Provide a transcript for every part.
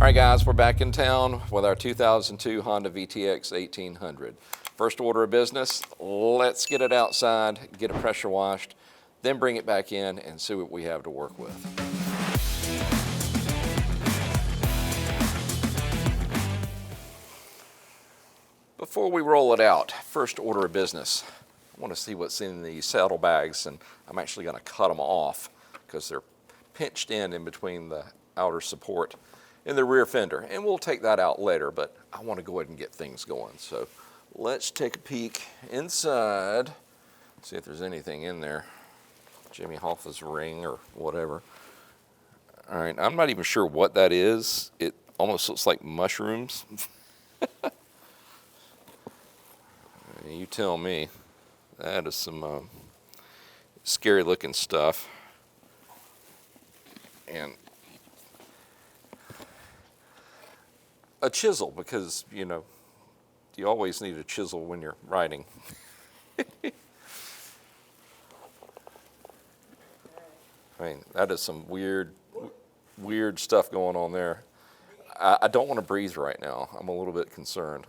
right, guys, we're back in town with our 2002 Honda VTX1800. First order of business, let's get it outside, get it pressure washed, then bring it back in and see what we have to work with. Before we roll it out, first order of business, I want to see what's in these saddlebags, and I'm actually going to cut them off because they're pinched in between the outer support in the rear fender, and we'll take that out later, but I want to go ahead and get things going. So let's take a peek inside, see if there's anything in there. Jimmy Hoffa's ring or whatever. All right, I'm not even sure what that is. It almost looks like mushrooms. You tell me. That is some scary looking stuff. And a chisel, because, you know, you always need a chisel when you're riding. I mean, that is some weird stuff going on there. I don't want to breathe right now. I'm a little bit concerned.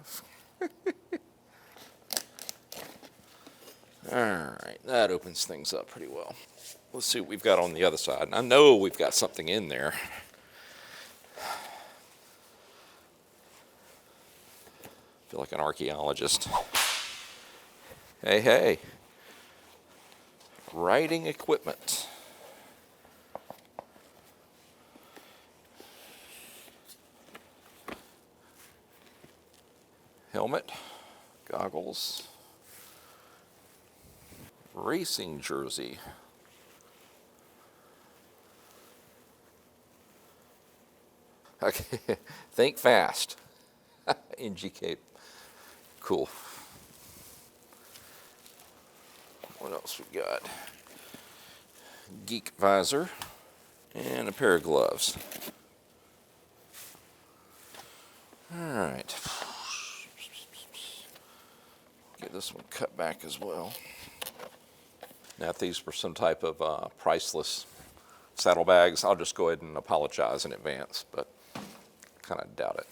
All right, that opens things up pretty well. Let's see what we've got on the other side. And I know we've got something in there. I feel like an archaeologist. Hey, hey. Riding equipment. Helmet, goggles, racing jersey. Okay, think fast. NGK. Cool. What else we got? Geek visor and a pair of gloves. All right. Get this one cut back as well. Now, if these were some type of priceless saddlebags, I'll just go ahead and apologize in advance, but kind of doubt it.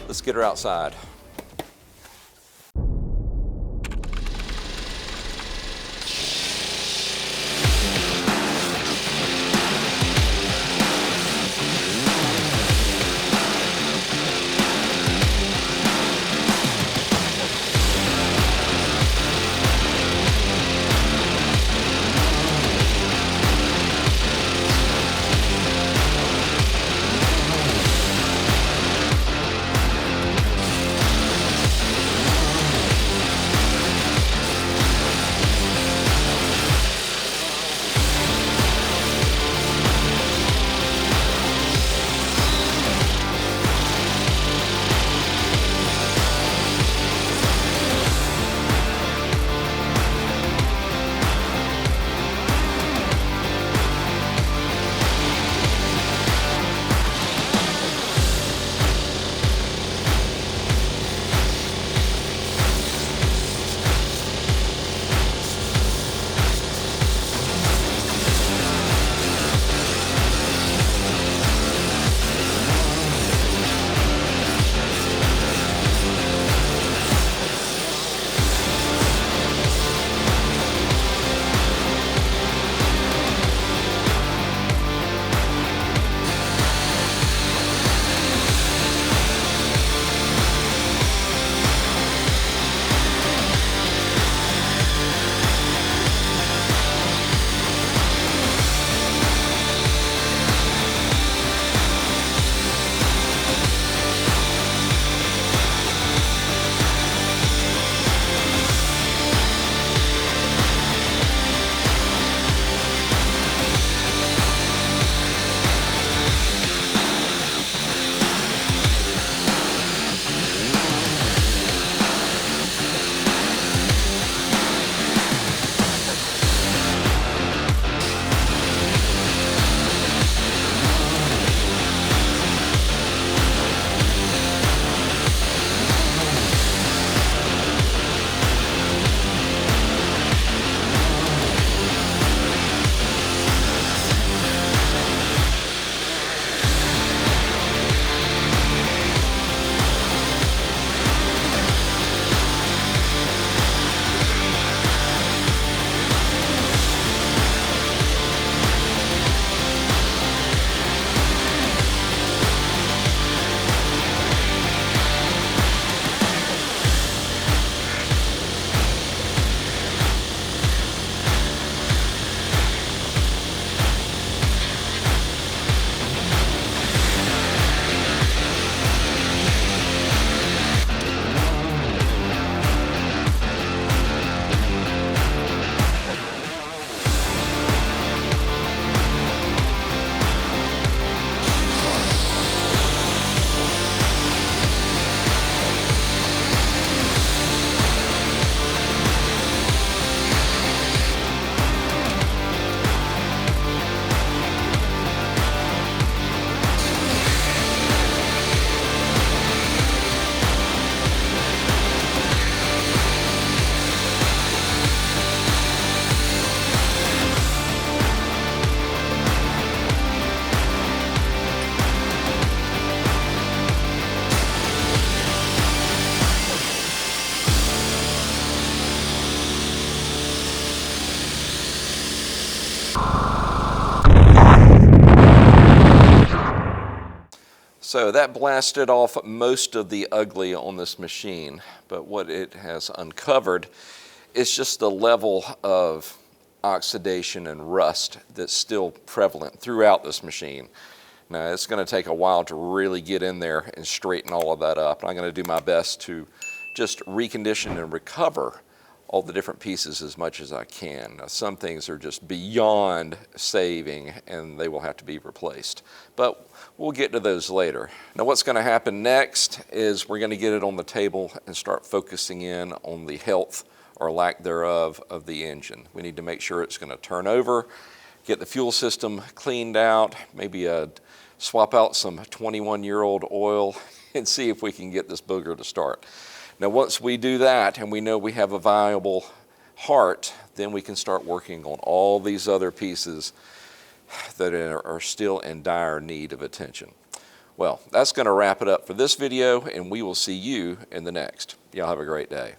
Let's get her outside. So that blasted off most of the ugly on this machine, but what it has uncovered is just the level of oxidation and rust that's still prevalent throughout this machine. Now it's going to take a while to really get in there and straighten all of that up. I'm going to do my best to just recondition and recover all the different pieces as much as I can. Now, some things are just beyond saving and they will have to be replaced, but we'll get to those later. Now what's going to happen next is we're going to get it on the table and start focusing in on the health or lack thereof of the engine. We need to make sure it's going to turn over, get the fuel system cleaned out, maybe swap out some 21-year-old oil and see if we can get this booger to start. Now once we do that and we know we have a viable heart, then we can start working on all these other pieces that are still in dire need of attention. Well, that's going to wrap it up for this video, and we will see you in the next. Y'all have a great day.